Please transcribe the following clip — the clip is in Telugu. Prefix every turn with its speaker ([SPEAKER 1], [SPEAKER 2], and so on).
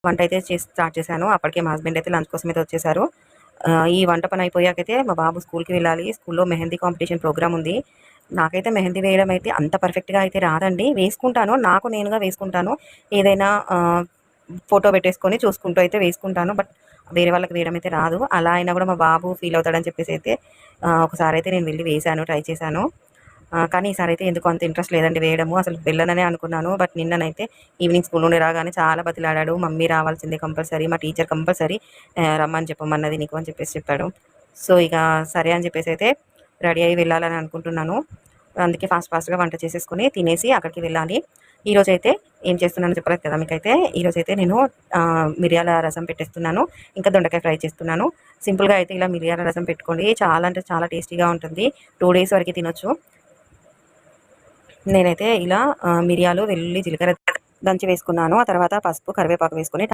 [SPEAKER 1] వంట అయితే స్టార్ట్ చేశాను. అప్పటికే మా హస్బెండ్ అయితే లంచ్ కోసం అయితే వచ్చేసారు. ఈ వంట పని అయిపోయాకైతే మా బాబు స్కూల్‌కి వెళ్ళాలి. స్కూల్‌లో మెహందీ కాంపిటీషన్ ప్రోగ్రామ్ ఉంది. నాకైతే మెహందీ వేయడం అయితే అంత పర్ఫెక్ట్‌గా అయితే రాదండి. వేసుకుంటాను. నాకు నేనుగా వేసుకుంటాను. ఏదైనా ఫోటో పెట్టేసుకొని చూసుకుంటూ అయితే వేసుకుంటాను. బట్ వేరే వాళ్ళకి వేయడం అయితే రాదు. అలా అయినా కూడా మా బాబు ఫీల్ అవుతాడని చెప్పేసి అయితే ఒకసారైతే నేను వెళ్ళి వేశాను. ట్రై చేశాను. కానీ ఈసారి అయితే ఎందుకో అంత ఇంట్రెస్ట్ లేదండి వేయడము. అసలు వెళ్ళననే అనుకున్నాను. బట్ నిన్ననైతే ఈవినింగ్ స్కూల్ నుండి రాగానే చాలా బతిలాడాడు. మమ్మీ రావాల్సిందే కంపల్సరీ. మా టీచర్ కంపల్సరీ రమ్మని చెప్పమన్నది నీకు అని చెప్పేసి చెప్పాడు. సో, ఇక సరే అని చెప్పేసి అయితే రెడీ అయ్యి వెళ్ళాలని అనుకుంటున్నాను. అందుకే ఫాస్ట్‌గా వంట చేసేసుకొని తినేసి అక్కడికి వెళ్ళాలి. ఈరోజైతే ఏం చేస్తున్నానో చెప్పలేదు కదా మీకైతే. ఈరోజైతే నేను మిరియాల రసం పెట్టేస్తున్నాను. ఇంకా దొండకాయ ఫ్రై చేస్తున్నాను. సింపుల్‌గా అయితే ఇలా మిరియాల రసం పెట్టుకోండి. చాలా అంటే చాలా టేస్టీగా ఉంటుంది. 2 డేస్ వరకు తినొచ్చు. నేనైతే ఇలా మిరియాలు, వెల్లుల్లి, జీలకర్ర దంచి వేసుకున్నాను. ఆ తర్వాత పసుపు, కరివేపాకు వేసుకొని